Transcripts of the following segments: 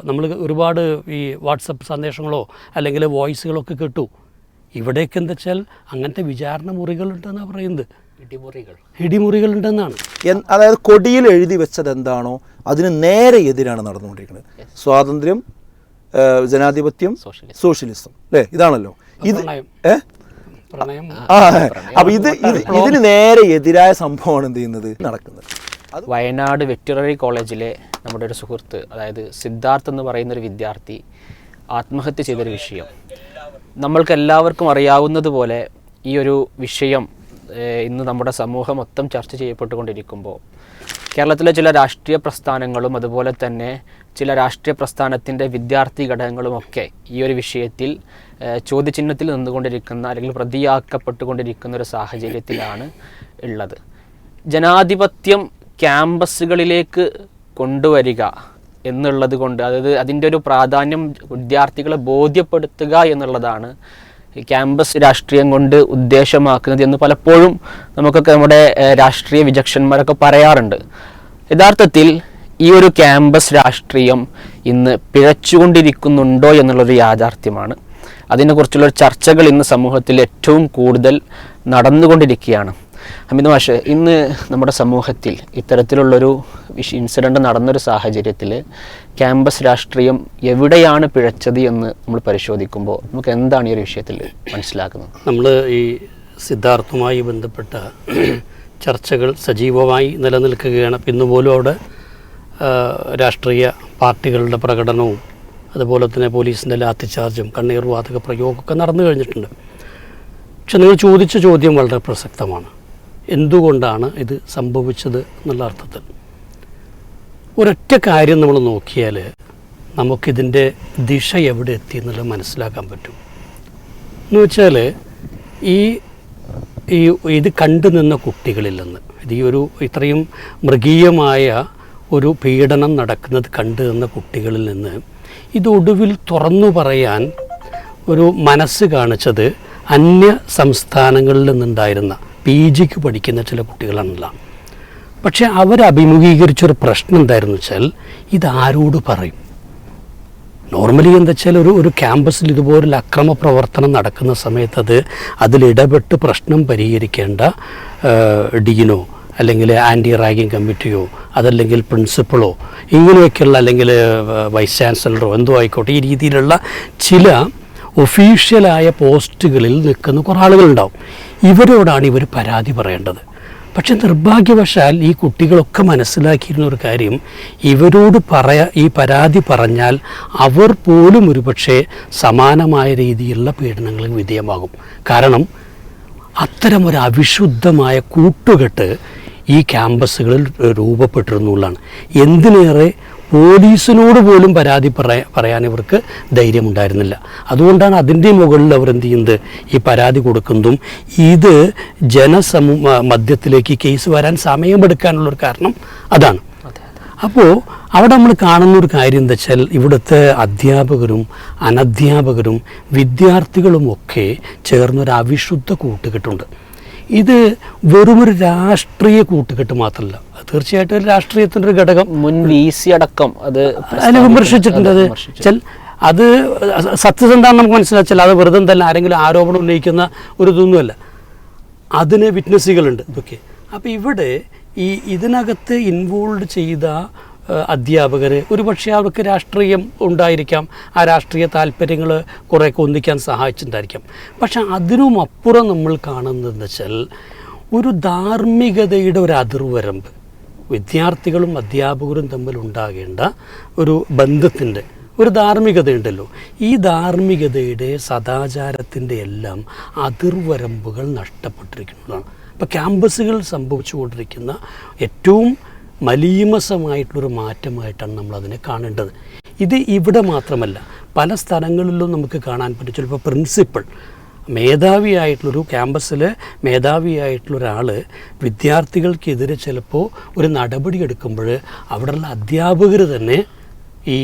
നമ്മൾ ഒരുപാട് ഈ വാട്സപ്പ് സന്ദേശങ്ങളോ അല്ലെങ്കിൽ വോയിസുകളോ ഒക്കെ കിട്ടു. ഇവിടേക്ക് എന്താ വെച്ചാൽ അങ്ങനത്തെ വിചാരണ മുറികളുണ്ടെന്നാണ് പറയുന്നത്, ഇടിമുറികളുണ്ടെന്നാണ്. അതായത് കൊടിയിൽ എഴുതി വെച്ചത് എന്താണോ അതിന് നേരെ എതിരാണ് നടന്നുകൊണ്ടിരിക്കുന്നത്. സ്വാതന്ത്ര്യം, ജനാധിപത്യം, സോഷ്യലിസം, അല്ലേ? ഇതാണല്ലോ ഇത്. അപ്പൊ ഇതിന് നേരെ എതിരായ സംഭവമാണ് എന്ത് ചെയ്യുന്നത് നടക്കുന്നത്. വയനാട് വെറ്ററിനറി കോളേജിലെ നമ്മുടെ ഒരു സുഹൃത്ത്, അതായത് സിദ്ധാർത്ഥ് എന്ന് പറയുന്നൊരു വിദ്യാർത്ഥി ആത്മഹത്യ ചെയ്തൊരു വിഷയം നമ്മൾക്ക് എല്ലാവർക്കും അറിയാവുന്നതുപോലെ ഈ ഒരു വിഷയം ഇന്ന് നമ്മുടെ സമൂഹം മൊത്തം ചർച്ച ചെയ്യപ്പെട്ടുകൊണ്ടിരിക്കുമ്പോൾ കേരളത്തിലെ ചില രാഷ്ട്രീയ പ്രസ്ഥാനങ്ങളും അതുപോലെ തന്നെ ചില രാഷ്ട്രീയ പ്രസ്ഥാനത്തിൻ്റെ വിദ്യാർത്ഥി ഘടകങ്ങളുമൊക്കെ ഈ ഒരു വിഷയത്തിൽ ചോദ്യചിഹ്നത്തിൽ നിന്നുകൊണ്ടിരിക്കുന്ന അല്ലെങ്കിൽ പ്രതിയാക്കപ്പെട്ടുകൊണ്ടിരിക്കുന്ന ഒരു സാഹചര്യത്തിലാണ് ഉള്ളത്. ജനാധിപത്യം ക്യാമ്പസുകളിലേക്ക് കൊണ്ടുവരിക എന്നുള്ളത് കൊണ്ട്, അതായത് അതിൻ്റെ ഒരു പ്രാധാന്യം വിദ്യാർത്ഥികളെ ബോധ്യപ്പെടുത്തുക എന്നുള്ളതാണ് ക്യാമ്പസ് രാഷ്ട്രീയം കൊണ്ട് ഉദ്ദേശമാക്കുന്നത് എന്ന് പലപ്പോഴും നമുക്കൊക്കെ നമ്മുടെ രാഷ്ട്രീയ വിചക്ഷണന്മാരൊക്കെ പറയാറുണ്ട്. യഥാർത്ഥത്തിൽ ഈ ഒരു ക്യാമ്പസ് രാഷ്ട്രീയം ഇന്ന് പിഴച്ചുകൊണ്ടിരിക്കുന്നുണ്ടോ എന്നുള്ളൊരു യാഥാർത്ഥ്യമാണ്. അതിനെക്കുറിച്ചുള്ള ചർച്ചകൾ ഇന്ന് സമൂഹത്തിൽ ഏറ്റവും കൂടുതൽ നടന്നുകൊണ്ടിരിക്കുകയാണ്. ഹമീദ് മാഷ്, ഇന്ന് നമ്മുടെ സമൂഹത്തിൽ ഇത്തരത്തിലുള്ളൊരു ഇൻസിഡൻറ്റ് നടന്നൊരു സാഹചര്യത്തിൽ ക്യാമ്പസ് രാഷ്ട്രീയം എവിടെയാണ് പിഴച്ചത് എന്ന് നമ്മൾ പരിശോധിക്കുമ്പോൾ നമുക്ക് എന്താണ് ഈ ഒരു വിഷയത്തിൽ മനസ്സിലാക്കുന്നത്? നമ്മൾ ഈ സിദ്ധാർത്ഥുമായി ബന്ധപ്പെട്ട ചർച്ചകൾ സജീവമായി നിലനിൽക്കുകയാണ്. ഇന്നുപോലും അവിടെ രാഷ്ട്രീയ പാർട്ടികളുടെ പ്രകടനവും അതുപോലെ തന്നെ പോലീസിൻ്റെ ലാത്തിച്ചാർജും കണ്ണീർ വാതക പ്രയോഗമൊക്കെ നടന്നു കഴിഞ്ഞിട്ടുണ്ട്. പക്ഷെ നിങ്ങൾ ചോദിച്ച ചോദ്യം വളരെ പ്രസക്തമാണ്. എന്തുകൊണ്ടാണ് ഇത് സംഭവിച്ചത് എന്നുള്ള അർത്ഥത്തിൽ ഒരൊറ്റ കാര്യം നമ്മൾ നോക്കിയാൽ നമുക്കിതിൻ്റെ ദിശ എവിടെ എത്തി എന്നുള്ളത് മനസ്സിലാക്കാൻ പറ്റും. എന്ന് വെച്ചാൽ ഇത് കണ്ടു നിന്ന കുട്ടികളിൽ നിന്ന്, ഇത് ഈ ഒരു ഇത്രയും മൃഗീയമായ ഒരു പീഡനം നടക്കുന്നത് കണ്ടു നിന്ന കുട്ടികളിൽ നിന്ന് ഇത് ഒടുവിൽ തുറന്നു പറയാൻ ഒരു മനസ്സ് കാണിച്ചത് അന്യ സംസ്ഥാനങ്ങളിൽ നിന്നുണ്ടായിരുന്ന PGക്ക് പഠിക്കുന്ന ചില കുട്ടികളാണല്ല. പക്ഷെ അവരഭിമുഖീകരിച്ചൊരു പ്രശ്നം എന്തായിരുന്നു വെച്ചാൽ ഇതാരോട് പറയും. നോർമലി എന്താ വെച്ചാൽ ഒരു ക്യാമ്പസിൽ ഇതുപോലൊരു അക്രമ പ്രവർത്തനം നടക്കുന്ന സമയത്ത് അതിലിടപെട്ട് പ്രശ്നം പരിഹരിക്കേണ്ട ഡീനോ അല്ലെങ്കിൽ ആൻറ്റി റാഗിങ് കമ്മിറ്റിയോ അതല്ലെങ്കിൽ പ്രിൻസിപ്പളോ ഇങ്ങനെയൊക്കെയുള്ള അല്ലെങ്കിൽ വൈസ് ചാൻസലറോ എന്തോ ആയിക്കോട്ടെ, ഈ രീതിയിലുള്ള ചില ഒഫീഷ്യലായ പോസ്റ്റുകളിൽ നിൽക്കുന്ന കുറേ ആളുകളുണ്ടാവും. ഇവരോടാണ് ഇവർ പരാതി പറയേണ്ടത്. പക്ഷെ നിർഭാഗ്യവശാൽ ഈ കുട്ടികളൊക്കെ മനസ്സിലാക്കിയിരുന്ന ഒരു കാര്യം, ഇവരോട് ഈ പരാതി പറഞ്ഞാൽ അവർ പോലും ഒരുപക്ഷെ സമാനമായ രീതിയിലുള്ള പീഡനങ്ങൾക്ക് വിധേയമാകും. കാരണം അത്തരമൊരു അവിശുദ്ധമായ കൂട്ടുകെട്ട് ഈ ക്യാമ്പസുകളിൽ രൂപപ്പെട്ടിരുന്നുള്ളതാണ്. എന്തിനേറെ പോലീസിനോട് പോലും പരാതി പറയാൻ ഇവർക്ക് ധൈര്യമുണ്ടായിരുന്നില്ല. അതുകൊണ്ടാണ് അതിൻ്റെ മുകളിൽ അവർ എന്ത് ചെയ്യുന്നത്, ഈ പരാതി കൊടുക്കുന്നതും ഇത് മധ്യത്തിലേക്ക് കേസ് വരാൻ സമയമെടുക്കാനുള്ളൊരു കാരണം അതാണ്. അപ്പോൾ അവിടെ നമ്മൾ കാണുന്നൊരു കാര്യം എന്താ വെച്ചാൽ ഇവിടുത്തെ അധ്യാപകരും അനധ്യാപകരും വിദ്യാർത്ഥികളുമൊക്കെ ചേർന്നൊരു അവിശുദ്ധ കൂട്ടുകെട്ടുണ്ട്. ഇത് വെറുമൊരു രാഷ്ട്രീയ കൂട്ടുകെട്ട് മാത്രമല്ല, തീർച്ചയായിട്ടും ഒരു രാഷ്ട്രീയത്തിൻ്റെ ഒരു ഘടകം മുൻ VC അടക്കം അതിനെ വിമർശിച്ചിട്ടുണ്ട്. അത് സത്യസന്ധമാണ് നമുക്ക് മനസ്സിലാച്ചാൽ അത് വെറുതെ തന്നെ ആരെങ്കിലും ആരോപണം ഉന്നയിക്കുന്ന ഒരു ഇതൊന്നുമല്ല, അതിന് വിറ്റ്നസ്സുകളുണ്ട് ഇതൊക്കെ. അപ്പോൾ ഇവിടെ ഇതിനകത്ത് ഇൻവോൾവ് ചെയ്ത അധ്യാപകർ ഒരുപക്ഷെ അവർക്ക് രാഷ്ട്രീയം ഉണ്ടായിരിക്കാം, ആ രാഷ്ട്രീയ താല്പര്യങ്ങൾ കുറേയൊക്കെ ഒന്നിക്കാൻ സഹായിച്ചിട്ടുണ്ടായിരിക്കാം. പക്ഷെ അതിനുമപ്പുറം നമ്മൾ കാണുന്നതെന്ന് വെച്ചാൽ ഒരു ധാർമ്മികതയുടെ ഒരു അതിർവരമ്പ് വിദ്യാർത്ഥികളും അധ്യാപകരും തമ്മിൽ ഉണ്ടാകേണ്ട ഒരു ബന്ധത്തിൻ്റെ ഒരു ധാർമ്മികതയുണ്ടല്ലോ. ഈ ധാർമ്മികതയുടെ സദാചാരത്തിൻ്റെ എല്ലാം അതിർവരമ്പുകൾ നഷ്ടപ്പെട്ടിരിക്കുന്നതാണ്. ഇപ്പോൾ ക്യാമ്പസുകൾ സംഭവിച്ചുകൊണ്ടിരിക്കുന്ന ഏറ്റവും മലീമസമായിട്ടുള്ളൊരു മാറ്റമായിട്ടാണ് നമ്മളതിനെ കാണേണ്ടത്. ഇത് ഇവിടെ മാത്രമല്ല, പല സ്ഥലങ്ങളിലും നമുക്ക് കാണാൻ പറ്റും. ചിലപ്പോൾ പ്രിൻസിപ്പൾ മേധാവിയായിട്ടുള്ളൊരു ക്യാമ്പസിൽ മേധാവിയായിട്ടുള്ള ഒരാൾ വിദ്യാർത്ഥികൾക്കെതിരെ ചിലപ്പോൾ ഒരു നടപടി എടുക്കുമ്പോൾ അവിടെയുള്ള അധ്യാപകർ തന്നെ ഈ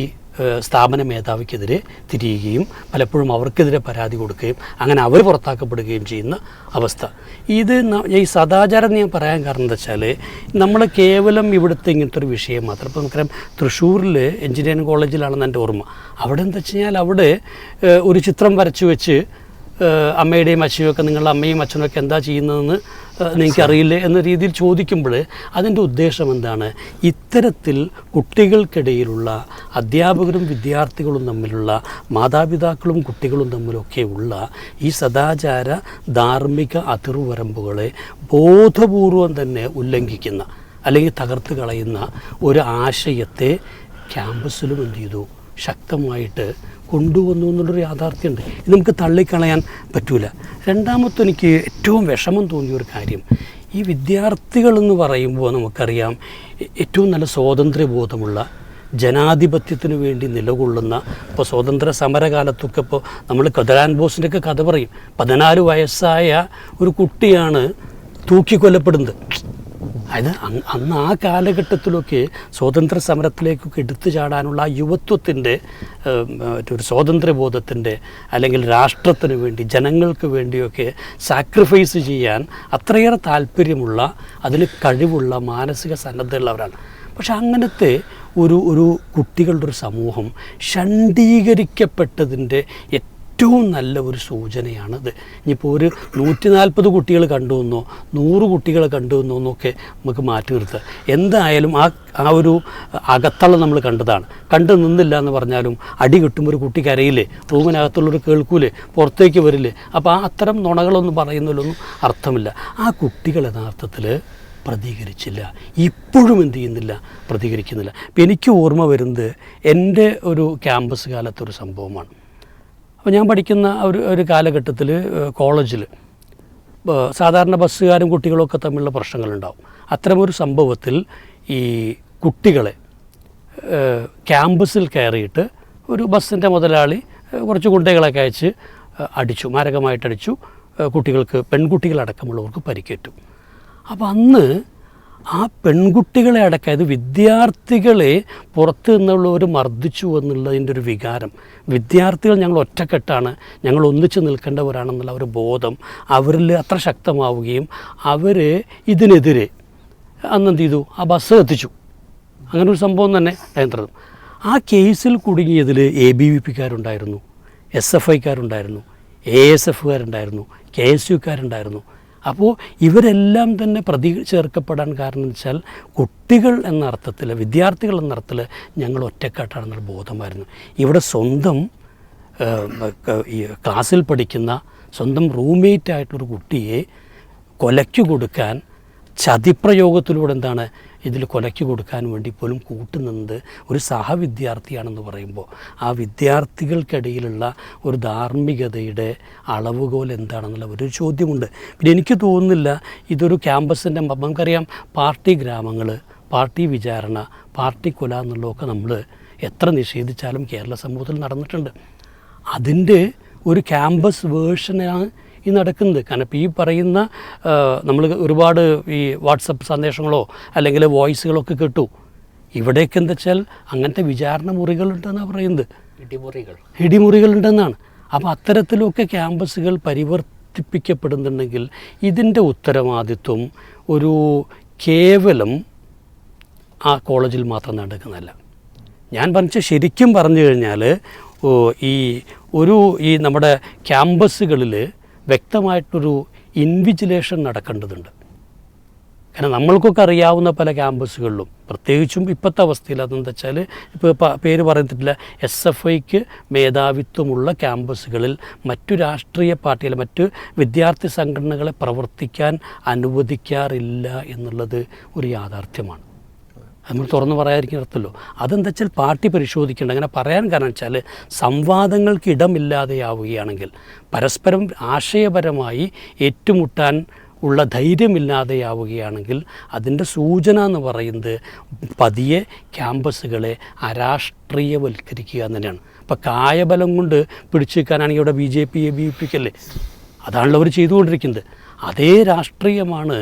സ്ഥാപന മേധാവിക്കെതിരെ തിരിയുകയും പലപ്പോഴും അവർക്കെതിരെ പരാതി കൊടുക്കുകയും അങ്ങനെ അവർ പുറത്താക്കപ്പെടുകയും ചെയ്യുന്ന അവസ്ഥ. ഇത് ഈ സദാചാരം ഞാൻ പറയാൻ കാരണം എന്താ വെച്ചാൽ നമ്മൾ കേവലം ഇവിടുത്തെ ഇങ്ങനത്തെ ഒരു വിഷയം മാത്രം. ഇപ്പോൾ നമുക്കറിയാം തൃശ്ശൂരിൽ എഞ്ചിനീയറിംഗ് കോളേജിലാണെന്ന് എൻ്റെ ഓർമ്മ. അവിടെ എന്താ വെച്ച് കഴിഞ്ഞാൽ അവിടെ ഒരു ചിത്രം വരച്ചു വെച്ച് അമ്മയുടെയും അച്ഛനുമൊക്കെ നിങ്ങളുടെ അമ്മയും അച്ഛനൊക്കെ എന്താ ചെയ്യുന്നതെന്ന് നിങ്ങൾക്കറിയില്ലേ എന്ന രീതിയിൽ ചോദിക്കുമ്പോൾ അതിൻ്റെ ഉദ്ദേശം എന്താണ്? ഇത്തരത്തിൽ കുട്ടികൾക്കിടയിലുള്ള അധ്യാപകരും വിദ്യാർത്ഥികളും തമ്മിലുള്ള മാതാപിതാക്കളും കുട്ടികളും തമ്മിലൊക്കെ ഉള്ള ഈ സദാചാര ധാർമ്മിക അതിർവരമ്പുകളെ ബോധപൂർവം തന്നെ ഉല്ലംഘിക്കുന്ന അല്ലെങ്കിൽ തകർത്ത് കളയുന്ന ഒരു ആശയത്തെ ക്യാമ്പസിലും എന്ത് ചെയ്തു ശക്തമായിട്ട് കൊണ്ടുവന്നു എന്നുള്ളൊരു യാഥാർത്ഥ്യമുണ്ട്. ഇത് നമുക്ക് തള്ളിക്കളയാൻ പറ്റൂല. രണ്ടാമത്തെ എനിക്ക് ഏറ്റവും വിഷമം തോന്നിയ ഒരു കാര്യം, ഈ വിദ്യാർത്ഥികളെന്ന് പറയുമ്പോൾ നമുക്കറിയാം ഏറ്റവും നല്ല സ്വാതന്ത്ര്യബോധമുള്ള ജനാധിപത്യത്തിന് വേണ്ടി നിലകൊള്ളുന്ന, ഇപ്പോൾ സ്വാതന്ത്ര്യ സമരകാലത്തൊക്കെ ഇപ്പോൾ നമ്മൾ കദരാൻ ബോസിൻ്റെയൊക്കെ കഥ പറയും. 14 വയസ്സായ ഒരു കുട്ടിയാണ് തൂക്കിക്കൊല്ലപ്പെടുന്നത്. അതായത് അന്ന് ആ കാലഘട്ടത്തിലൊക്കെ സ്വാതന്ത്ര്യ സമരത്തിലേക്കൊക്കെ എടുത്തു ചാടാനുള്ള ആ യുവത്വത്തിൻ്റെ ഒരു സ്വാതന്ത്ര്യബോധത്തിൻ്റെ അല്ലെങ്കിൽ രാഷ്ട്രത്തിന് വേണ്ടി ജനങ്ങൾക്ക് വേണ്ടിയൊക്കെ സാക്രിഫൈസ് ചെയ്യാൻ അത്രയേറെ താല്പര്യമുള്ള അതിന് കഴിവുള്ള മാനസിക സന്നദ്ധതയുള്ളവരാണ്. പക്ഷെ അങ്ങനത്തെ ഒരു കുട്ടികളുടെ ഒരു സമൂഹം ഷണ്ഡീകരിക്കപ്പെട്ടതിൻ്റെ ഏറ്റവും നല്ല ഒരു സൂചനയാണിത്. ഇനിയിപ്പോൾ ഒരു 140 കുട്ടികൾ കണ്ടുവന്നോ 100 കുട്ടികൾ കണ്ടുവന്നോ എന്നൊക്കെ നമുക്ക് മാറ്റി നിർത്തുക. എന്തായാലും ആ ഒരു അകത്തളം നമ്മൾ കണ്ടതാണ്. കണ്ടു നിന്നില്ല എന്ന് പറഞ്ഞാലും അടി കിട്ടുമ്പോൾ ഒരു കുട്ടി കരയില്ലേ, റൂമിനകത്തുള്ളൊരു കേൾക്കൂലേ, പുറത്തേക്ക് വരില്ലേ. അപ്പോൾ അത്തരം നുണകളൊന്നും പറയുന്നതിലൊന്നും അർത്ഥമില്ല. ആ കുട്ടികൾ യഥാർത്ഥത്തിൽ പ്രതികരിച്ചില്ല, ഇപ്പോഴും എന്ത് ചെയ്യുന്നില്ല, പ്രതികരിക്കുന്നില്ല. ഇപ്പം എനിക്ക് ഓർമ്മ വരുന്നത് എൻ്റെ ഒരു ക്യാമ്പസ് കാലത്തൊരു സംഭവമാണ്. അപ്പോൾ ഞാൻ പഠിക്കുന്ന ഒരു കാലഘട്ടത്തിൽ കോളേജിൽ സാധാരണ ബസ്സുകാരും കുട്ടികളൊക്കെ തമ്മിലുള്ള പ്രശ്നങ്ങളുണ്ടാവും. അത്തരമൊരു സംഭവത്തിൽ ഈ കുട്ടികളെ ക്യാമ്പസിൽ കയറിയിട്ട് ഒരു ബസ്സിൻ്റെ മുതലാളി കുറച്ച് ഗുണ്ടകളൊക്കെ അയച്ച് അടിച്ചു, മാരകമായിട്ടടിച്ചു. കുട്ടികൾക്ക്, പെൺകുട്ടികളടക്കമുള്ളവർക്ക് പരിക്കേറ്റു. അപ്പോൾ അന്ന് ആ പെൺകുട്ടികളെ അടക്കം, അത് വിദ്യാർത്ഥികളെ പുറത്തു നിന്നുള്ളവർ മർദ്ദിച്ചു എന്നുള്ളതിൻ്റെ ഒരു വികാരം, വിദ്യാർത്ഥികൾ ഞങ്ങൾ ഒറ്റക്കെട്ടാണ്, ഞങ്ങൾ ഒന്നിച്ച് നിൽക്കേണ്ടവരാണെന്നുള്ള ഒരു ബോധം അവരിൽ അത്ര ശക്തമാവുകയും അവർ ഇതിനെതിരെ അന്നെന്ത് ചെയ്തു, ആ ബസ് കത്തിച്ചു. അങ്ങനെ ഒരു സംഭവം തന്നെ ഉണ്ടായിരുന്നു. ആ കേസിൽ കുടുങ്ങിയതിൽ ABVP-കാരുണ്ടായിരുന്നു, SFI-കാരുണ്ടായിരുന്നു, ASF-കാരുണ്ടായിരുന്നു, KSU-കാരുണ്ടായിരുന്നു. അപ്പോൾ ഇവരെല്ലാം തന്നെ പ്രതി ചേർക്കപ്പെടാൻ കാരണം എന്ന് വെച്ചാൽ കുട്ടികൾ എന്ന അർത്ഥത്തിൽ, വിദ്യാർത്ഥികൾ എന്ന അർത്ഥത്തിൽ ഞങ്ങൾ ഒറ്റക്കെട്ടാണെന്നുള്ള ബോധമായിരുന്നു. ഇവിടെ സ്വന്തം ഈ ക്ലാസ്സിൽ പഠിക്കുന്ന സ്വന്തം റൂംമേറ്റായിട്ടൊരു കുട്ടിയെ കൊലയ്ക്ക് കൊടുക്കാൻ ചതിപ്രയോഗത്തിലൂടെ എന്താണ് ഇതിൽ കൊലയ്ക്ക് കൊടുക്കാൻ വേണ്ടി പോലും കൂട്ടുനിന്നത് ഒരു സഹവിദ്യാർത്ഥിയാണെന്ന് പറയുമ്പോൾ ആ വിദ്യാർത്ഥികൾക്കിടയിലുള്ള ഒരു ധാർമ്മികതയുടെ അളവുകോൽ എന്താണെന്നുള്ള ഒരു ചോദ്യമുണ്ട്. പിന്നെ എനിക്ക് തോന്നുന്നില്ല ഇതൊരു ക്യാമ്പസിൻ്റെ, നമുക്കറിയാം പാർട്ടി ഗ്രാമങ്ങൾ, പാർട്ടി വിചാരണ, പാർട്ടി കൊല എന്നുള്ളതൊക്കെ നമ്മൾ എത്ര നിഷേധിച്ചാലും കേരള സമൂഹത്തിൽ നടന്നിട്ടുണ്ട്. അതിൻ്റെ ഒരു ക്യാമ്പസ് വേർഷനാണ് ഈ നടക്കുന്നത്. കാരണം ഇപ്പോൾ ഈ പറയുന്ന നമ്മൾ ഒരുപാട് ഈ വാട്സപ്പ് സന്ദേശങ്ങളോ അല്ലെങ്കിൽ വോയിസുകളൊക്കെ കേട്ടു. ഇവിടെയൊക്കെ എന്താ വെച്ചാൽ അങ്ങനത്തെ വിചാരണ മുറികളുണ്ടെന്നാണ് പറയുന്നത്, ഇടിമുറികളുണ്ടെന്നാണ്. അപ്പോൾ അത്തരത്തിലൊക്കെ ക്യാമ്പസുകൾ പരിവർത്തിപ്പിക്കപ്പെടുന്നുണ്ടെങ്കിൽ ഇതിൻ്റെ ഉത്തരവാദിത്വം ഒരു കേവലം ആ കോളേജിൽ മാത്രം നടക്കുന്നതല്ല. ഞാൻ ശരിക്കും പറഞ്ഞു കഴിഞ്ഞാൽ ഈ നമ്മുടെ ക്യാമ്പസുകളിൽ വ്യക്തമായിട്ടൊരു ഇൻവിജിലേഷൻ നടക്കേണ്ടതുണ്ട്. കാരണം നമ്മൾക്കൊക്കെ അറിയാവുന്ന പല ക്യാമ്പസുകളിലും, പ്രത്യേകിച്ചും ഇപ്പോഴത്തെ അവസ്ഥയിൽ അതെന്താ വെച്ചാൽ, ഇപ്പോൾ പേര് പറയത്തില്ല, SFI-ക്ക് മേധാവിത്വമുള്ള ക്യാമ്പസുകളിൽ മറ്റു രാഷ്ട്രീയ പാർട്ടികൾ, മറ്റു വിദ്യാർത്ഥി സംഘടനകളെ പ്രവർത്തിക്കാൻ അനുവദിക്കാറില്ല എന്നുള്ളത് ഒരു യാഥാർത്ഥ്യമാണ്. നമ്മൾ തുറന്നു പറയാതിരിക്കുന്നല്ലോ. അതെന്താ വെച്ചാൽ പാർട്ടി പരിശോധിക്കേണ്ട. അങ്ങനെ പറയാൻ കാരണം വെച്ചാൽ സംവാദങ്ങൾക്ക് ഇടമില്ലാതെയാവുകയാണെങ്കിൽ, പരസ്പരം ആശയപരമായി ഏറ്റുമുട്ടാൻ ഉള്ള ധൈര്യമില്ലാതെയാവുകയാണെങ്കിൽ അതിൻ്റെ സൂചന എന്ന് പറയുന്നത് പതിയെ ക്യാമ്പസുകളെ അരാഷ്ട്രീയവൽക്കരിക്കുക എന്ന് തന്നെയാണ്. ഇപ്പോൾ കായബലം കൊണ്ട് പിടിച്ചു നിൽക്കാനാണെങ്കിൽ ഇവിടെ BJP ABVP-ക്കല്ലേ, അതാണല്ലോ അവർ ചെയ്തുകൊണ്ടിരിക്കുന്നത്. അതേ രാഷ്ട്രീയമാണ്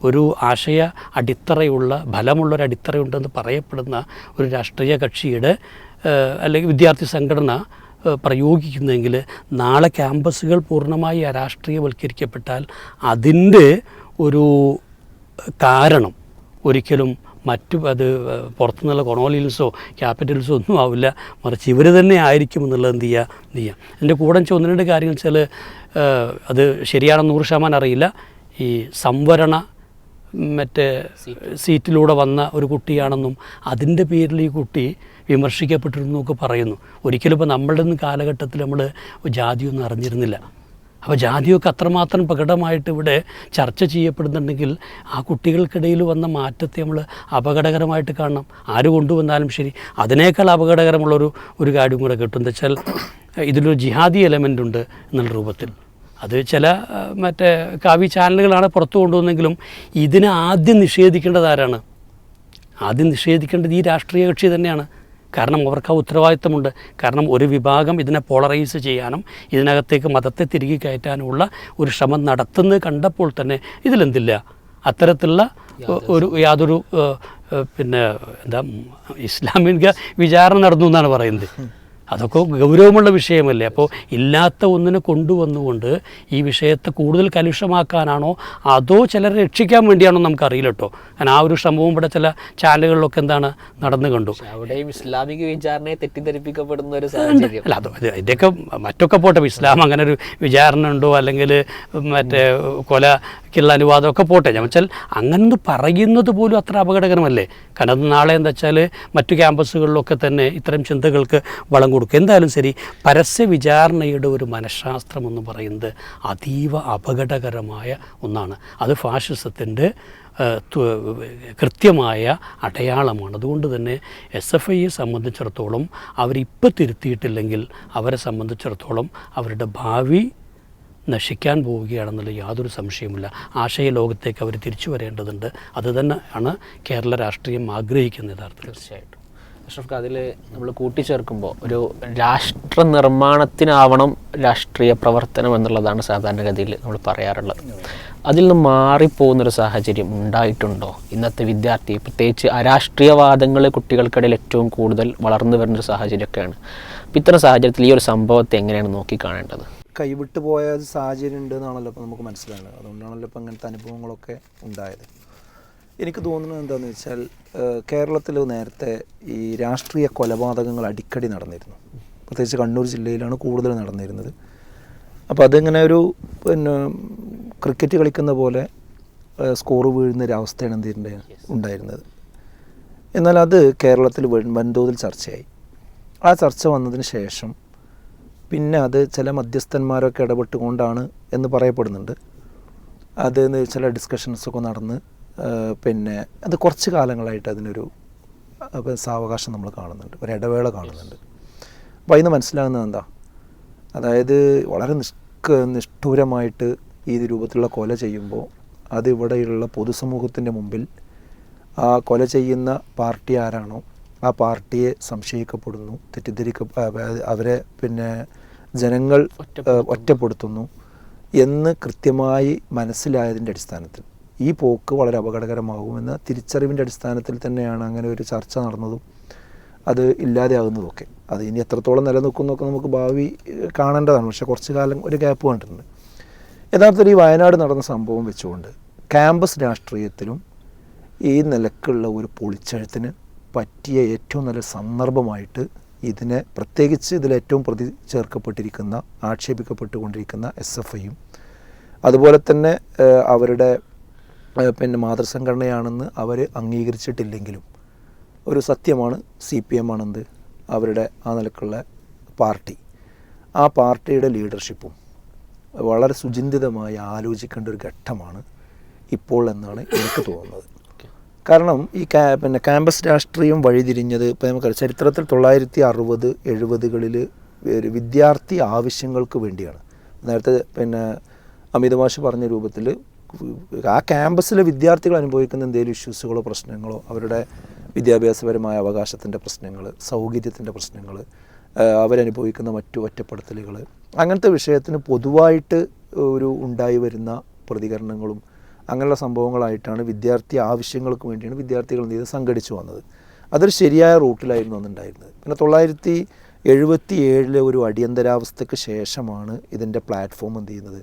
ഒരു ആശയ അടിത്തറയുള്ള, ബലമുള്ളൊരു അടിത്തറയുണ്ടെന്ന് പറയപ്പെടുന്ന ഒരു രാഷ്ട്രീയ കക്ഷിയുടെ അല്ലെങ്കിൽ വിദ്യാർത്ഥി സംഘടന പ്രയോഗിക്കുന്നതെങ്കിൽ നാളെ ക്യാമ്പസുകൾ പൂർണ്ണമായി അരാഷ്ട്രീയവൽക്കരിക്കപ്പെട്ടാൽ അതിൻ്റെ ഒരു കാരണം ഒരിക്കലും അത് പുറത്തുനിന്നുള്ള കൊളോണിയൽസോ ക്യാപിറ്റൽസോ ഒന്നും ആവില്ല, മറിച്ച് ഇവർ തന്നെ ആയിരിക്കും എന്നുള്ളത് എന്ത് ചെയ്യുക. എൻ്റെ കൂടെ ഒന്ന് രണ്ട് കാര്യങ്ങൾ വെച്ചാൽ അത് ശരിയാണെന്ന് 100% അറിയില്ല. ഈ സംവരണ സീറ്റിലൂടെ വന്ന ഒരു കുട്ടിയാണെന്നും അതിൻ്റെ പേരിൽ ഈ കുട്ടി വിമർശിക്കപ്പെട്ടിരുന്നൊക്കെ പറയുന്നു. ഒരിക്കലും ഇപ്പോൾ നമ്മളുടെ കാലഘട്ടത്തിൽ നമ്മൾ ജാതിയൊന്നും അറിഞ്ഞിരുന്നില്ല. അപ്പോൾ ജാതിയൊക്കെ അത്രമാത്രം പ്രകടമായിട്ട് ഇവിടെ ചർച്ച ചെയ്യപ്പെടുന്നുണ്ടെങ്കിൽ ആ കുട്ടികൾക്കിടയിൽ വന്ന മാറ്റത്തെ നമ്മൾ അപകടകരമായിട്ട് കാണണം. ആര് കൊണ്ടുവന്നാലും ശരി. അതിനേക്കാൾ അപകടകരമുള്ളൊരു കാര്യം കൂടെ കിട്ടും. എന്താ വെച്ചാൽ ഇതിലൊരു ജിഹാദി എലമെൻ്റ് ഉണ്ട് എന്നുള്ള രൂപത്തിൽ. അത് ചില കാവ്യ ചാനലുകളാണ് പുറത്തു കൊണ്ടുവന്നെങ്കിലും ഇതിനെ ആദ്യം നിഷേധിക്കേണ്ടത് ആരാണ്? ആദ്യം നിഷേധിക്കേണ്ടത് ഈ രാഷ്ട്രീയ കക്ഷി തന്നെയാണ്. കാരണം അവർക്ക് ആ ഉത്തരവാദിത്തമുണ്ട്. കാരണം ഒരു വിഭാഗം ഇതിനെ പോളറൈസ് ചെയ്യാനും ഇതിനകത്തേക്ക് മതത്തെ തിരികെ കയറ്റാനുമുള്ള ഒരു ശ്രമം നടത്തുന്നത് കണ്ടപ്പോൾ തന്നെ ഇതിലെന്തില്ല അത്തരത്തിലുള്ള യാതൊരു ഇസ്ലാമിക വിചാരണ നടന്നു എന്നാണ് പറയുന്നത്. അതൊക്കെ ഗൗരവമുള്ള വിഷയമല്ലേ. അപ്പോൾ ഇല്ലാത്ത ഒന്നിനെ കൊണ്ടുവന്നുകൊണ്ട് ഈ വിഷയത്തെ കൂടുതൽ കലുഷമാക്കാനാണോ അതോ ചിലരെ രക്ഷിക്കാൻ വേണ്ടിയാണോ നമുക്കറിയില്ല കേട്ടോ. കാരണം ആ ഒരു ശ്രമവും ഇവിടെ ചില ചാനലുകളിലൊക്കെ നടന്നു കണ്ടു. അവിടെയും ഇസ്ലാമിക വിചാരണയെ തെറ്റിദ്ധരിപ്പിക്കപ്പെടുന്ന ഒരു സാഹചര്യം അല്ല. ഇതൊക്കെ മറ്റൊക്കെ പോട്ടെ, ഇസ്ലാം അങ്ങനെ ഒരു വിചാരണ ഉണ്ടോ അല്ലെങ്കിൽ കൊലക്കുള്ള അനുവാദമൊക്കെ പോട്ടെ. ഞാൻ വെച്ചാൽ അങ്ങനെ പറയുന്നത് പോലും അത്ര അപകടകരമല്ലേ. കാരണം അത് നാളെ എന്താ വെച്ചാൽ മറ്റു ക്യാമ്പസുകളിലൊക്കെ തന്നെ ഇത്തരം ചിന്തകൾക്ക് വളം കൊടുക്കും. എന്തായാലും ശരി, പരസ്യ വിചാരണയുടെ ഒരു മനഃശാസ്ത്രം എന്ന് പറയുന്നത് അതീവ അപകടകരമായ ഒന്നാണ്. അത് ഫാഷിസത്തിൻ്റെ കൃത്യമായ അടയാളമാണ്. അതുകൊണ്ട് തന്നെ SFIയെ സംബന്ധിച്ചിടത്തോളം അവരിപ്പോൾ തിരുത്തിയിട്ടില്ലെങ്കിൽ അവരെ സംബന്ധിച്ചിടത്തോളം അവരുടെ ഭാവി നശിക്കാൻ പോവുകയാണെന്നുള്ള യാതൊരു സംശയവുമില്ല. ആശയ ലോകത്തേക്ക് അവർ തിരിച്ചു വരേണ്ടതുണ്ട്. അത് തന്നെയാണ് കേരള രാഷ്ട്രീയം ആഗ്രഹിക്കുന്നത് യഥാർത്ഥത്തിൽ. തീർച്ചയായിട്ടും അഷ്റഫ്, അതിൽ നമ്മൾ കൂട്ടിച്ചേർക്കുമ്പോൾ ഒരു രാഷ്ട്ര നിർമ്മാണത്തിനാവണം രാഷ്ട്രീയ പ്രവർത്തനം എന്നുള്ളതാണ് സാധാരണഗതിയിൽ നമ്മൾ പറയാറുള്ളത്. അതിൽ നിന്ന് മാറിപ്പോകുന്നൊരു സാഹചര്യം ഉണ്ടായിട്ടുണ്ടോ? ഇന്നത്തെ വിദ്യാർത്ഥി പ്രത്യേകിച്ച് അരാഷ്ട്രീയവാദങ്ങൾ കുട്ടികൾക്കിടയിൽ ഏറ്റവും കൂടുതൽ വളർന്നു വരുന്നൊരു സാഹചര്യമൊക്കെയാണ്. അപ്പം ഇത്തരം സാഹചര്യത്തിൽ ഈ ഒരു സംഭവത്തെ എങ്ങനെയാണ് നോക്കിക്കാണേണ്ടത്? കൈവിട്ട് പോയ സാഹചര്യം ഉണ്ട് എന്നാണല്ലോ ഇപ്പോൾ നമുക്ക് മനസ്സിലാകുന്നത്. അതുകൊണ്ടാണല്ലോ ഇപ്പോൾ അങ്ങനത്തെ അനുഭവങ്ങളൊക്കെ ഉണ്ടായത്. എനിക്ക് തോന്നുന്നത് എന്താണെന്ന് വെച്ചാൽ കേരളത്തിൽ നേരത്തെ ഈ രാഷ്ട്രീയ കൊലപാതകങ്ങൾ അടിക്കടി നടന്നിരുന്നു. പ്രത്യേകിച്ച് കണ്ണൂർ ജില്ലയിലാണ് കൂടുതൽ നടന്നിരുന്നത്. അപ്പോൾ അതിങ്ങനെ ഒരു ക്രിക്കറ്റ് കളിക്കുന്ന പോലെ സ്കോർ വീഴുന്നൊരവസ്ഥയാണ് എന്തിൻ്റെ ഉണ്ടായിരുന്നത്. എന്നാൽ അത് കേരളത്തിൽ വൻതോതിൽ ചർച്ചയായി. ആ ചർച്ച വന്നതിന് ശേഷം പിന്നെ അത് ചില മധ്യസ്ഥന്മാരൊക്കെ ഇടപെട്ടുകൊണ്ടാണ് എന്ന് പറയപ്പെടുന്നുണ്ട്. അത് ചില ഡിസ്കഷൻസൊക്കെ നടന്ന് പിന്നെ അത് കുറച്ച് കാലങ്ങളായിട്ട് അതിനൊരു സാവകാശം നമ്മൾ കാണുന്നുണ്ട്, ഒരു ഇടവേള കാണുന്നുണ്ട്. അപ്പോൾ അതിന് മനസ്സിലാകുന്നത് എന്താ, അതായത് വളരെ നിഷ്ഠൂരമായിട്ട് ഈ രൂപത്തിലുള്ള കൊല ചെയ്യുമ്പോൾ അത് ഇവിടെയുള്ള പൊതുസമൂഹത്തിൻ്റെ മുമ്പിൽ ആ കൊല ചെയ്യുന്ന പാർട്ടി ആരാണോ ആ പാർട്ടിയെ സംശയിക്കപ്പെടുന്നു, അവരെ പിന്നെ ജനങ്ങൾ ഒറ്റപ്പെടുത്തുന്നു എന്ന് കൃത്യമായി മനസ്സിലായതിൻ്റെ അടിസ്ഥാനത്തിൽ ഈ പോക്ക് വളരെ അപകടകരമാകുമെന്ന തിരിച്ചറിവിൻ്റെ അടിസ്ഥാനത്തിൽ തന്നെയാണ് അങ്ങനെ ഒരു ചർച്ച നടന്നതും അത് ഇല്ലാതെയാകുന്നതൊക്കെ. അത് ഇനി എത്രത്തോളം നിലനിൽക്കുന്നതൊക്കെ നമുക്ക് ഭാവി കാണേണ്ടതാണ്. പക്ഷേ കുറച്ച് കാലം ഒരു ഗ്യാപ്പ് കണ്ടിട്ടുണ്ട്. യഥാർത്ഥത്തിൽ ഈ വയനാട് നടന്ന സംഭവം വെച്ചുകൊണ്ട് ക്യാമ്പസ് രാഷ്ട്രീയത്തിലും ഈ നിലക്കുള്ള ഒരു പൊളിച്ചെഴുത്തിന് പറ്റിയ ഏറ്റവും നല്ല സന്ദർഭമായിട്ട് ഇതിനെ, പ്രത്യേകിച്ച് ഇതിലേറ്റവും പ്രതി ചേർക്കപ്പെട്ടിരിക്കുന്ന ആക്ഷേപിക്കപ്പെട്ടുകൊണ്ടിരിക്കുന്ന SFIയും അതുപോലെ തന്നെ അവരുടെ പിന്നെ മാതൃസംഘടനയാണെന്ന് അവർ അംഗീകരിച്ചിട്ടില്ലെങ്കിലും ഒരു സത്യമാണ് CPM ആണെന്ത് അവരുടെ ആ നിലക്കുള്ള പാർട്ടി. ആ പാർട്ടിയുടെ ലീഡർഷിപ്പും വളരെ സുചിന്തിതമായി ആലോചിക്കേണ്ട ഒരു ഘട്ടമാണ് ഇപ്പോൾ എന്നാണ് എനിക്ക് തോന്നുന്നത്. കാരണം ഈ പിന്നെ ക്യാമ്പസ് രാഷ്ട്രീയം വഴിതിരിഞ്ഞത് ഇപ്പോൾ നമുക്ക് ചരിത്രത്തിൽ 1960-70കളിൽ ഒരു വിദ്യാർത്ഥി ആവശ്യങ്ങൾക്ക് വേണ്ടിയാണ്. നേരത്തെ പിന്നെ അമിത് മാഷ് പറഞ്ഞ രൂപത്തിൽ ആ ക്യാമ്പസിലെ വിദ്യാർത്ഥികൾ അനുഭവിക്കുന്ന എന്തെങ്കിലും ഇഷ്യൂസുകളോ പ്രശ്നങ്ങളോ, അവരുടെ വിദ്യാഭ്യാസപരമായ അവകാശത്തിൻ്റെ പ്രശ്നങ്ങൾ, സൗകര്യത്തിൻ്റെ പ്രശ്നങ്ങൾ, അവരനുഭവിക്കുന്ന മറ്റു ഒറ്റപ്പെടുത്തലുകൾ, അങ്ങനത്തെ വിഷയത്തിന് പൊതുവായിട്ട് ഒരു ഉണ്ടായി വരുന്ന പ്രതികരണങ്ങളും അങ്ങനെയുള്ള സംഭവങ്ങളായിട്ടാണ് വിദ്യാർത്ഥി ആവശ്യങ്ങൾക്ക് വേണ്ടിയാണ് വിദ്യാർത്ഥികൾ എന്ത് ചെയ്ത് സംഘടിച്ചു വന്നത്. അതൊരു ശരിയായ റൂട്ടിലായിരുന്നു അന്നുണ്ടായിരുന്നത്. പിന്നെ 1977 ഒരു അടിയന്തരാവസ്ഥയ്ക്ക് ശേഷമാണ് ഇതിൻ്റെ പ്ലാറ്റ്ഫോം എന്ത് ചെയ്യുന്നത്,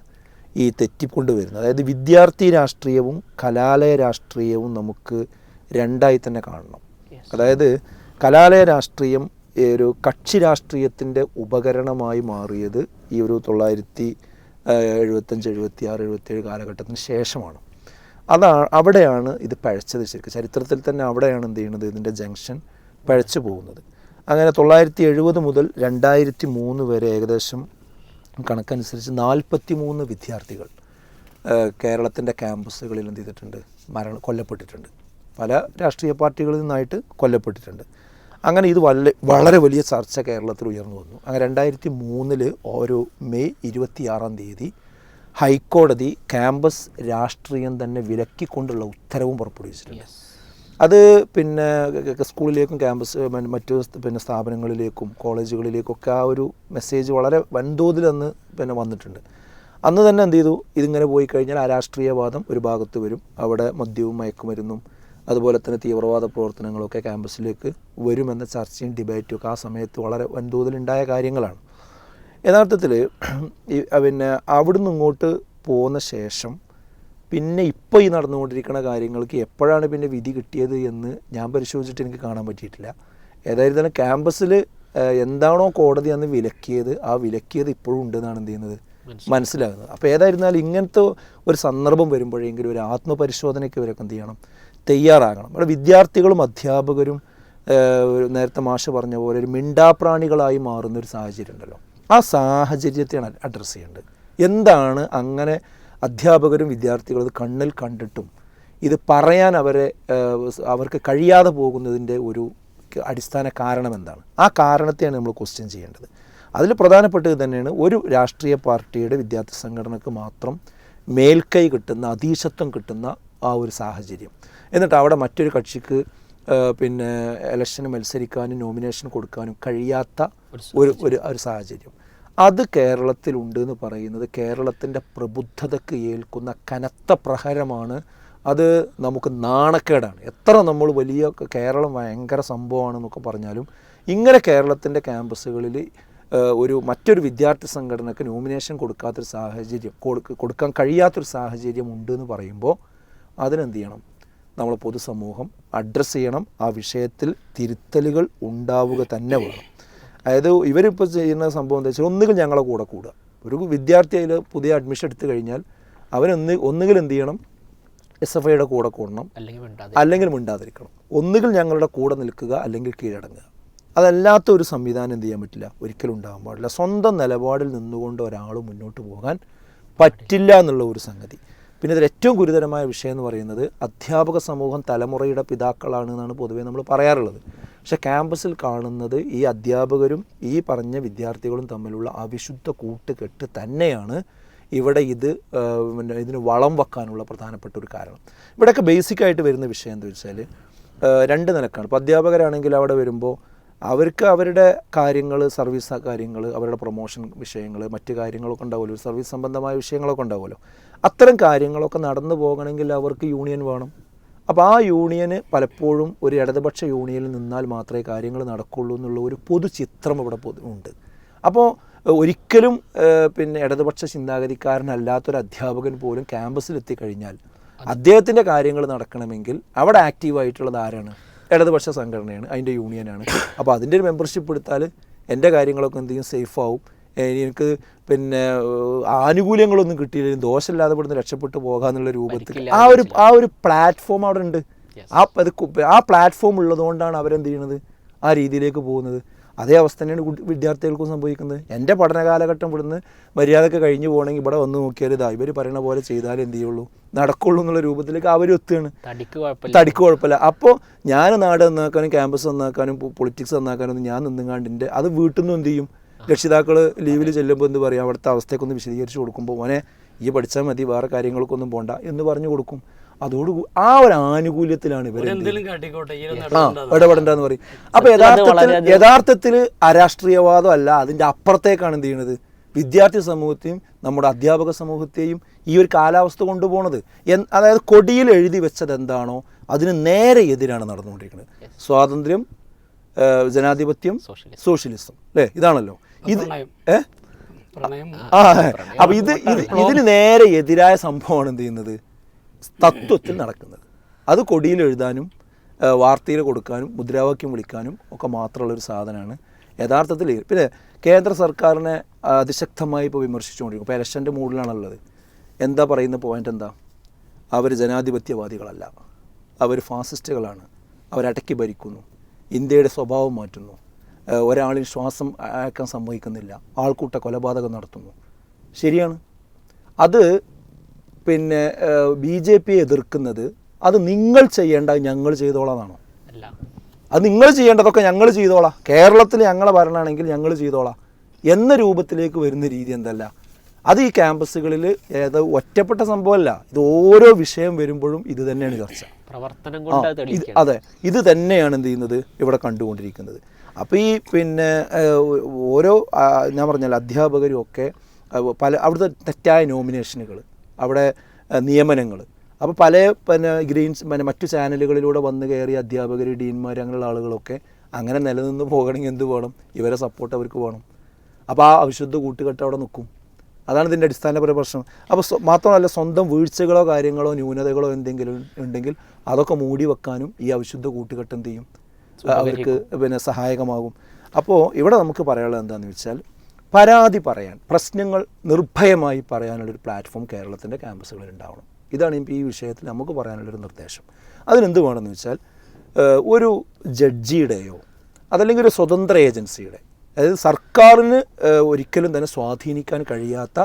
ഈ തെറ്റിക്കൊണ്ട് വരുന്നത്. അതായത് വിദ്യാർത്ഥി രാഷ്ട്രീയവും കലാലയ രാഷ്ട്രീയവും നമുക്ക് രണ്ടായി തന്നെ കാണണം. അതായത് കലാലയ രാഷ്ട്രീയം ഒരു കക്ഷി രാഷ്ട്രീയത്തിൻ്റെ ഉപകരണമായി മാറിയത് ഈ ഒരു 1975, 76, 77 കാലഘട്ടത്തിന് ശേഷമാണ്. അവിടെയാണ് ഇത് പഴച്ചത്. ശരിക്കും ചരിത്രത്തിൽ തന്നെ അവിടെയാണ് എന്ത് ചെയ്യുന്നത്, ഇതിൻ്റെ ജംഗ്ഷൻ പഴച്ചു പോകുന്നത്. അങ്ങനെ 1970 മുതൽ 2003 വരെ ഏകദേശം കണക്കനുസരിച്ച് 43 വിദ്യാർത്ഥികൾ കേരളത്തിൻ്റെ ക്യാമ്പസുകളിൽ എന്ത് ചെയ്തിട്ടുണ്ട്, കൊല്ലപ്പെട്ടിട്ടുണ്ട്. പല രാഷ്ട്രീയ പാർട്ടികളിൽ നിന്നായിട്ട് കൊല്ലപ്പെട്ടിട്ടുണ്ട്. അങ്ങനെ ഇത് വളരെ വലിയ ചർച്ച കേരളത്തിൽ ഉയർന്നു വന്നു. അങ്ങനെ 2003 ഒരു മെയ് 26 ഹൈക്കോടതി ക്യാമ്പസ് രാഷ്ട്രീയം തന്നെ വിലക്കിക്കൊണ്ടുള്ള ഉത്തരവും പുറപ്പെടുവിച്ചിട്ടുണ്ട്. അത് പിന്നെ സ്കൂളിലേക്കും മറ്റു സ്ഥാപനങ്ങളിലേക്കും കോളേജുകളിലേക്കൊക്കെ ആ ഒരു മെസ്സേജ് വളരെ വൻതോതിൽ അന്ന് വന്നിട്ടുണ്ട്. അന്ന് തന്നെ എന്ത് ചെയ്തു, ഇതിങ്ങനെ പോയി കഴിഞ്ഞാൽ ആ രാഷ്ട്രീയവാദം ഒരു ഭാഗത്ത് വരും, അവിടെ മദ്യവും മയക്കുമരുന്നും അതുപോലെ തന്നെ തീവ്രവാദ പ്രവർത്തനങ്ങളൊക്കെ ക്യാമ്പസിലേക്ക് വരുമെന്ന ചർച്ചയും ഡിബേറ്റും ഒക്കെ ആ സമയത്ത് വളരെ വൻതോതിലുണ്ടായ കാര്യങ്ങളാണ്. യഥാർത്ഥത്തിൽ പിന്നെ അവിടുന്ന് ഇങ്ങോട്ട് പോകുന്ന ശേഷം പിന്നെ ഇപ്പോൾ ഈ നടന്നുകൊണ്ടിരിക്കുന്ന കാര്യങ്ങൾക്ക് എപ്പോഴാണ് പിന്നെ വിധി കിട്ടിയത് എന്ന് ഞാൻ പരിശോധിച്ചിട്ട് എനിക്ക് കാണാൻ പറ്റിയിട്ടില്ല. ഏതായിരുന്നാലും ക്യാമ്പസിൽ എന്താണോ കോടതി അന്ന് വിലക്കിയത്, ആ വിലക്കിയത് ഇപ്പോഴും ഉണ്ടെന്നാണ് എന്ത് ചെയ്യുന്നത് മനസ്സിലാകുന്നത്. അപ്പോൾ ഏതായിരുന്നാലും ഇങ്ങനത്തെ ഒരു സന്ദർഭം വരുമ്പോഴെങ്കിലും ഒരു ആത്മപരിശോധനയ്ക്ക് ഇവരൊക്കെ എന്ത് ചെയ്യണം, തയ്യാറാകണം. അവിടെ വിദ്യാർത്ഥികളും അധ്യാപകരും നേരത്തെ മാഷ് പറഞ്ഞ പോലെ ഒരു മിണ്ടാപ്രാണികളായി മാറുന്നൊരു സാഹചര്യം ഉണ്ടല്ലോ, ആ സാഹചര്യത്തെയാണ് അഡ്രസ്സ് ചെയ്യേണ്ടത്. എന്താണ് അങ്ങനെ അധ്യാപകരും വിദ്യാർത്ഥികളും ഇത് കണ്ണിൽ കണ്ടിട്ടും ഇത് പറയാൻ അവർക്ക് കഴിയാതെ പോകുന്നതിൻ്റെ ഒരു അടിസ്ഥാന കാരണം എന്താണ്? ആ കാരണത്തെയാണ് നമ്മൾ ക്വസ്റ്റ്യൻ ചെയ്യേണ്ടത്. അതിൽ പ്രധാനപ്പെട്ടത് തന്നെയാണ് ഒരു രാഷ്ട്രീയ പാർട്ടിയുടെ വിദ്യാർത്ഥി സംഘടനക്ക് മാത്രം മേൽക്കൈ കിട്ടുന്ന, അധീശത്വം കിട്ടുന്ന ആ ഒരു സാഹചര്യം. എന്നിട്ട് അവിടെ മറ്റൊരു കക്ഷിക്ക് പിന്നെ ഇലക്ഷന് മത്സരിക്കാനും നോമിനേഷൻ കൊടുക്കാനും കഴിയാത്ത ഒരു സാഹചര്യം. അത് കേരളത്തിലുണ്ട് എന്ന് പറയുന്നത് കേരളത്തിൻ്റെ പ്രബുദ്ധതയ്ക്ക് ഏൽക്കുന്ന കനത്ത പ്രഹരമാണ്. അത് നമുക്ക് നാണക്കേടാണ്. എത്ര നമ്മൾ വലിയ കേരളം ഭയങ്കര സംഭവമാണെന്നൊക്കെ പറഞ്ഞാലും ഇങ്ങനെ കേരളത്തിൻ്റെ ക്യാമ്പസുകളിൽ മറ്റൊരു വിദ്യാർത്ഥി സംഘടനയ്ക്ക് നോമിനേഷൻ കൊടുക്കാത്തൊരു സാഹചര്യം, കൊടുക്കാൻ കഴിയാത്തൊരു സാഹചര്യം ഉണ്ട് എന്ന് പറയുമ്പോൾ അതിനെന്ത് ചെയ്യണം, നമ്മൾ പൊതുസമൂഹം അഡ്രസ്സ് ചെയ്യണം. ആ വിഷയത്തിൽ തിരുത്തലുകൾ ഉണ്ടാവുക തന്നെ വേണം. അതായത് ഇവരിപ്പോൾ ചെയ്യുന്ന സംഭവം എന്താ വെച്ചാൽ, ഒന്നുകിൽ ഞങ്ങളെ കൂടെ കൂടുക. ഒരു വിദ്യാർത്ഥി അതിൽ പുതിയ അഡ്മിഷൻ എടുത്തു കഴിഞ്ഞാൽ ഒന്നുകിൽ എന്ത് ചെയ്യണം, SFIയുടെ കൂടെ കൂടണം, അല്ലെങ്കിൽ മിണ്ടാതിരിക്കണം. ഒന്നുകിൽ ഞങ്ങളുടെ കൂടെ നിൽക്കുക, അല്ലെങ്കിൽ കീഴടങ്ങുക. അതല്ലാത്ത ഒരു സംവിധാനം എന്ത് ചെയ്യാൻ പറ്റില്ല, ഒരിക്കലും ഉണ്ടാകാൻ പാടില്ല. സ്വന്തം നിലപാടിൽ നിന്നുകൊണ്ട് ഒരാൾ മുന്നോട്ട് പോകാൻ പറ്റില്ല എന്നുള്ള ഒരു സംഗതി. പിന്നെ ഇതിൽ ഏറ്റവും ഗുരുതരമായ വിഷയം എന്ന് പറയുന്നത് അധ്യാപക സമൂഹം തലമുറയുടെ പിതാക്കളാണ് എന്നാണ് പൊതുവേ നമ്മൾ പറയാറുള്ളത്. പക്ഷെ ക്യാമ്പസിൽ കാണുന്നത് ഈ അധ്യാപകരും ഈ പറഞ്ഞ വിദ്യാർത്ഥികളും തമ്മിലുള്ള അവിശുദ്ധ കൂട്ടുകെട്ട് തന്നെയാണ് ഇവിടെ ഇതിന് വളം വെക്കാനുള്ള പ്രധാനപ്പെട്ട ഒരു കാരണം. ഇവിടെയൊക്കെ ബേസിക്കായിട്ട് വരുന്ന വിഷയം എന്താ വെച്ചാൽ രണ്ട് നിലക്കാണ്. ഇപ്പോൾ അധ്യാപകരാണെങ്കിൽ അവിടെ വരുമ്പോൾ അവർക്ക് അവരുടെ കാര്യങ്ങൾ, സർവീസ് കാര്യങ്ങൾ, അവരുടെ പ്രൊമോഷൻ വിഷയങ്ങൾ, മറ്റു കാര്യങ്ങളൊക്കെ ഉണ്ടാവുമല്ലോ, സർവീസ് സംബന്ധമായ വിഷയങ്ങളൊക്കെ ഉണ്ടാവുമല്ലോ. അത്തരം കാര്യങ്ങളൊക്കെ നടന്നു പോകണമെങ്കിൽ അവർക്ക് യൂണിയൻ വേണം. അപ്പോൾ ആ യൂണിയന് പലപ്പോഴും ഒരു ഇടതുപക്ഷ യൂണിയനിൽ നിന്നാൽ മാത്രമേ കാര്യങ്ങൾ നടക്കുള്ളൂ എന്നുള്ള ഒരു പൊതുചിത്രം ഇവിടെ ഉണ്ട്. അപ്പോൾ ഒരിക്കലും പിന്നെ ഇടതുപക്ഷ ചിന്താഗതിക്കാരനല്ലാത്തൊരു അധ്യാപകൻ പോലും ക്യാമ്പസിലെത്തിക്കഴിഞ്ഞാൽ അദ്ദേഹത്തിൻ്റെ കാര്യങ്ങൾ നടക്കണമെങ്കിൽ അവിടെ ആക്റ്റീവായിട്ടുള്ളത് ആരാണ്? ഇടതുപക്ഷ സംഘടനയാണ്, അതിൻ്റെ യൂണിയനാണ്. അപ്പോൾ അതിൻ്റെ ഒരു മെമ്പർഷിപ്പ് എടുത്താൽ എൻ്റെ കാര്യങ്ങളൊക്കെ എന്തെങ്കിലും സേഫാവും, എനിക്ക് പിന്നെ ആനുകൂല്യങ്ങളൊന്നും കിട്ടിയില്ലെങ്കിൽ ദോഷമില്ലാതെ ഇവിടുന്ന് രക്ഷപ്പെട്ടു പോകാമെന്നുള്ള രൂപത്തിൽ ആ ഒരു പ്ലാറ്റ്ഫോം അവിടെ ഉണ്ട്. ആ പ്ലാറ്റ്ഫോം ഉള്ളതുകൊണ്ടാണ് അവരെന്ത് ചെയ്യുന്നത്, ആ രീതിയിലേക്ക് പോകുന്നത്. അതേ അവസ്ഥ തന്നെയാണ് വിദ്യാർത്ഥികൾക്കും സംഭവിക്കുന്നത്. എൻ്റെ പഠന കാലഘട്ടം ഇവിടുന്ന് മര്യാദക്ക് കഴിഞ്ഞു പോകണമെങ്കിൽ ഇവിടെ വന്ന് നോക്കിയാൽ ഇവർ പറയുന്ന പോലെ ചെയ്താലേ എന്ത് ചെയ്യുള്ളൂ, നടക്കുള്ളൂ എന്നുള്ള രൂപത്തിലേക്ക് അവർ എത്തുകയാണ്. തടിക്ക് കുഴപ്പമില്ല. അപ്പോൾ ഞാൻ നാട് നന്നാക്കാനും ക്യാമ്പസ് നന്നാക്കാനും പൊളിറ്റിക്സ് നന്നാക്കാനും ഞാൻ നിന്നുകാണ്ടിൻ്റെ അത് വീട്ടിൽ നിന്നും എന്ത് ചെയ്യും, രക്ഷിതാക്കൾ ലീവിൽ ചെല്ലുമ്പോൾ എന്ത് പറയും, അവിടുത്തെ അവസ്ഥയൊക്കെ ഒന്ന് കൊടുക്കുമ്പോൾ മോനെ ഈ പഠിച്ചാൽ മതി, വേറെ കാര്യങ്ങൾക്കൊന്നും പോകണ്ട എന്ന് പറഞ്ഞു കൊടുക്കും. അതോടുകൂടി ആ ഒരു ആനുകൂല്യത്തിലാണ് ഇവർ ഇടപെടണ്ടെന്ന് പറയും. അപ്പോൾ യഥാർത്ഥത്തിൽ അരാഷ്ട്രീയവാദം അല്ല, അതിൻ്റെ അപ്പുറത്തേക്കാണ് എന്ത് ചെയ്യുന്നത്, വിദ്യാർത്ഥി സമൂഹത്തെയും നമ്മുടെ അധ്യാപക സമൂഹത്തെയും ഈ ഒരു കാലാവസ്ഥ കൊണ്ടുപോകുന്നത്. അതായത് കൊടിയിൽ എഴുതി വെച്ചത് എന്താണോ അതിന് നേരെ എതിരാണ് നടന്നുകൊണ്ടിരിക്കുന്നത്. സ്വാതന്ത്ര്യം, ജനാധിപത്യം, സോഷ്യലിസം, അല്ലേ? ഇതാണല്ലോ ഇത്. അപ്പോൾ ഇതിന് നേരെ എതിരായ സംഭവമാണ് എന്ത് ചെയ്യുന്നത്, തത്വത്തിൽ നടക്കുന്നത്. അത് കൊടിയിൽ എഴുതാനും വാർത്തയിൽ കൊടുക്കാനും മുദ്രാവാക്യം വിളിക്കാനും ഒക്കെ മാത്രമുള്ളൊരു സാധനമാണ് യഥാർത്ഥത്തിൽ. പിന്നെ കേന്ദ്ര സർക്കാരിനെ അതിശക്തമായി ഇപ്പോൾ വിമർശിച്ചുകൊണ്ടിരിക്കും. ഇപ്പോൾ ഇലക്ഷൻ്റെ മൂഡിലാണുള്ളത്. എന്താ പറയുന്ന പോയിൻ്റ് എന്താ? അവർ ജനാധിപത്യവാദികളല്ല, അവർ ഫാസിസ്റ്റുകളാണ്, അവരടക്കി ഭരിക്കുന്നു, ഇന്ത്യയുടെ സ്വഭാവം മാറ്റുന്നു, ഒരാളിൽ ശ്വാസം അയക്കാൻ സമ്മതിക്കുന്നില്ല, ആൾക്കൂട്ട കൊലപാതകം നടത്തുന്നു. ശരിയാണ്. അത് പിന്നെ BJP എതിർക്കുന്നത് അത് നിങ്ങൾ ചെയ്യേണ്ട ഞങ്ങൾ ചെയ്തോളാന്നാണോ? അല്ല, അത് നിങ്ങൾ ചെയ്യേണ്ടതൊക്കെ ഞങ്ങൾ ചെയ്തോളാം, കേരളത്തിൽ ഞങ്ങളെ ഭരണമാണെങ്കിൽ ഞങ്ങൾ ചെയ്തോളാം എന്ന രൂപത്തിലേക്ക് വരുന്ന രീതി എന്തല്ല. അത് ഈ ക്യാമ്പസുകളിൽ ഒറ്റപ്പെട്ട സംഭവമല്ല, ഇത് ഓരോ വിഷയം വരുമ്പോഴും ഇത് തന്നെയാണ് ചർച്ച. പ്രവർത്തനം കൊണ്ട് അതെ, ഇത് തന്നെയാണ് എന്ത് ചെയ്യുന്നത് ഇവിടെ കണ്ടുകൊണ്ടിരിക്കുന്നത്. അപ്പോൾ ഈ പിന്നെ ഓരോ ഞാൻ പറഞ്ഞാൽ അധ്യാപകരും ഒക്കെ അവിടുത്തെ തെറ്റായ നോമിനേഷനുകൾ, അവിടെ നിയമനങ്ങൾ, അപ്പോൾ പിന്നെ മറ്റു ചാനലുകളിലൂടെ വന്ന് കയറിയ അധ്യാപകർ, ഡീൻമാർ, അങ്ങനെയുള്ള ആളുകളൊക്കെ അങ്ങനെ നിലനിന്ന് പോകണമെങ്കിൽ എന്ത് വേണം? ഇവരെ സപ്പോർട്ട് അവർക്ക് വേണം. അപ്പോൾ ആ അവിശുദ്ധ കൂട്ടുകെട്ട് അവിടെ നിൽക്കും. അതാണ് ഇതിൻ്റെ അടിസ്ഥാനപര പ്രശ്നം. അപ്പോൾ മാത്രമല്ല, സ്വന്തം വീഴ്ചകളോ കാര്യങ്ങളോ ന്യൂനതകളോ എന്തെങ്കിലും ഉണ്ടെങ്കിൽ അതൊക്കെ മൂടി വെക്കാനും ഈ അവിശുദ്ധ കൂട്ടുകെട്ട് എന്ത് ചെയ്യും? അവർക്ക് പിന്നെ സഹായകമാകും. അപ്പോൾ ഇവിടെ നമുക്ക് പറയാനുള്ളത് എന്താണെന്ന് വെച്ചാൽ, പരാതി പറയാൻ, പ്രശ്നങ്ങൾ നിർഭയമായി പറയാനുള്ളൊരു പ്ലാറ്റ്ഫോം കേരളത്തിൻ്റെ ക്യാമ്പസുകളിൽ ഉണ്ടാവണം. ഇതാണ് ഇപ്പോൾ ഈ വിഷയത്തിൽ നമുക്ക് പറയാനുള്ളൊരു നിർദ്ദേശം. അതിനെന്ത് വേണമെന്ന് വെച്ചാൽ, ഒരു ജഡ്ജിയുടെയോ അതല്ലെങ്കിൽ ഒരു സ്വതന്ത്ര ഏജൻസിയുടെ, അതായത് സർക്കാരിന് ഒരിക്കലും തന്നെ സ്വാധീനിക്കാൻ കഴിയാത്ത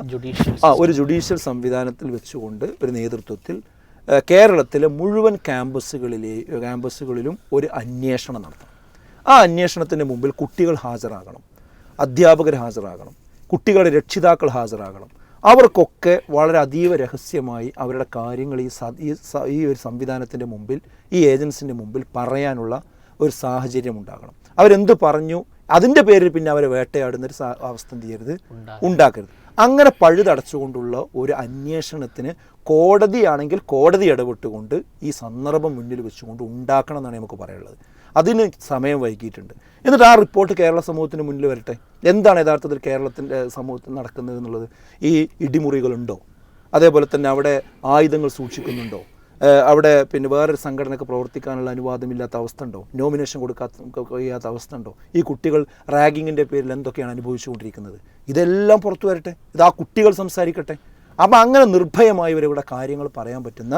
ഒരു ജുഡീഷ്യൽ സംവിധാനത്തിൽ വെച്ചുകൊണ്ട് ഒരു നേതൃത്വത്തിൽ കേരളത്തിലെ മുഴുവൻ ക്യാമ്പസുകളിലും ഒരു അന്വേഷണം നടത്തണം. ആ അന്വേഷണത്തിൻ്റെ മുമ്പിൽ കുട്ടികൾ ഹാജരാകണം, അധ്യാപകർ ഹാജരാകണം, കുട്ടികളുടെ രക്ഷിതാക്കൾ ഹാജരാകണം. അവർക്കൊക്കെ വളരെ അതീവ രഹസ്യമായി അവരുടെ കാര്യങ്ങൾ ഈ ഒരു സംവിധാനത്തിൻ്റെ മുമ്പിൽ, ഈ ഏജൻസിൻ്റെ മുമ്പിൽ പറയാനുള്ള ഒരു സാഹചര്യം ഉണ്ടാകണം. അവരെന്ത് പറഞ്ഞു അതിൻ്റെ പേരിൽ പിന്നെ അവരെ വേട്ടയാടുന്നൊരു അവസ്ഥ എന്ത് ചെയ്യരുത്, ഉണ്ടാക്കരുത്. അങ്ങനെ പഴുതടച്ചുകൊണ്ടുള്ള ഒരു അന്വേഷണത്തിന് കോടതിയാണെങ്കിൽ കോടതി ഇടപെട്ടുകൊണ്ട് ഈ സന്ദർഭം മുന്നിൽ വെച്ചുകൊണ്ട് ഉണ്ടാക്കണം എന്നാണ് നമുക്ക് പറയാനുള്ളത്. അതിന് സമയം വൈകിയിട്ടുണ്ട്. എന്നിട്ട് ആ റിപ്പോർട്ട് കേരള സമൂഹത്തിന് മുന്നിൽ വരട്ടെ. എന്താണ് യഥാർത്ഥത്തിൽ കേരളത്തിൻ്റെ സമൂഹത്തിൽ നടക്കുന്നത് എന്നുള്ളത്. ഈ ഇടിമുറികളുണ്ടോ? അതേപോലെ തന്നെ അവിടെ ആയുധങ്ങൾ സൂക്ഷിക്കുന്നുണ്ടോ? അവിടെ പിന്നെ വേറൊരു സംഘടനയ്ക്ക് പ്രവർത്തിക്കാനുള്ള അനുവാദമില്ലാത്ത അവസ്ഥ ഉണ്ടോ? നോമിനേഷൻ കഴിയാത്ത അവസ്ഥ ഉണ്ടോ? ഈ കുട്ടികൾ റാഗിങ്ങിൻ്റെ പേരിൽ എന്തൊക്കെയാണ് അനുഭവിച്ചുകൊണ്ടിരിക്കുന്നത്? ഇതെല്ലാം പുറത്തു വരട്ടെ. ഇത് ആ കുട്ടികൾ സംസാരിക്കട്ടെ. അപ്പോൾ അങ്ങനെ നിർഭയമായി ഇവരിവിടെ കാര്യങ്ങൾ പറയാൻ പറ്റുന്ന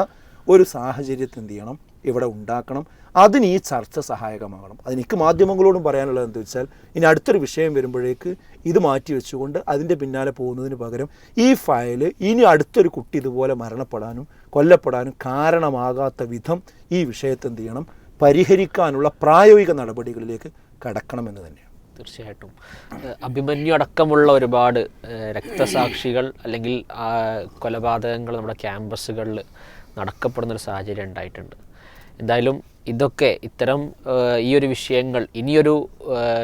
ഒരു സാഹചര്യത്തിൽ എന്ത് ചെയ്യണം, ഇവിടെ ഉണ്ടാക്കണം. അതിന് ഈ ചർച്ച സഹായകമാകണം. അതെനിക്ക് മാധ്യമങ്ങളോടും പറയാനുള്ളത് എന്താ വെച്ചാൽ, ഇനി അടുത്തൊരു വിഷയം വരുമ്പോഴേക്ക് ഇത് മാറ്റി വെച്ചുകൊണ്ട് അതിൻ്റെ പിന്നാലെ പോകുന്നതിന് പകരം ഈ ഫയൽ ഇനി അടുത്തൊരു കുട്ടി ഇതുപോലെ മരണപ്പെടാനും കൊല്ലപ്പെടാനും കാരണമാകാത്ത വിധം ഈ വിഷയത്തെ എന്ത് ചെയ്യണം, പരിഹരിക്കാനുള്ള പ്രായോഗിക നടപടികളിലേക്ക് കടക്കണമെന്ന് തന്നെയാണ്. തീർച്ചയായിട്ടും അഭിമന്യു അടക്കമുള്ള ഒരുപാട് രക്തസാക്ഷികൾ അല്ലെങ്കിൽ കൊലപാതകങ്ങൾ നമ്മുടെ ക്യാമ്പസുകളിൽ നടക്കപ്പെടുന്നൊരു സാഹചര്യം ഉണ്ടായിട്ടുണ്ട്. എന്തായാലും ഇതൊക്കെ ഇത്തരം ഈ ഒരു വിഷയങ്ങൾ ഇനിയൊരു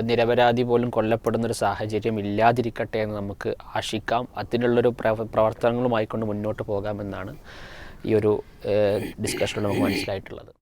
നിരപരാധി പോലും കൊല്ലപ്പെടുന്നൊരു സാഹചര്യം ഇല്ലാതിരിക്കട്ടെ എന്ന് നമുക്ക് ആശിക്കാം. അതിനുള്ളൊരു പ്രവർത്തനങ്ങളുമായി കൊണ്ട് മുന്നോട്ട് പോകാമെന്നാണ് ഈ ഒരു ഡിസ്കഷനിൽ നമുക്ക് മനസ്സിലായിട്ടുള്ളത്.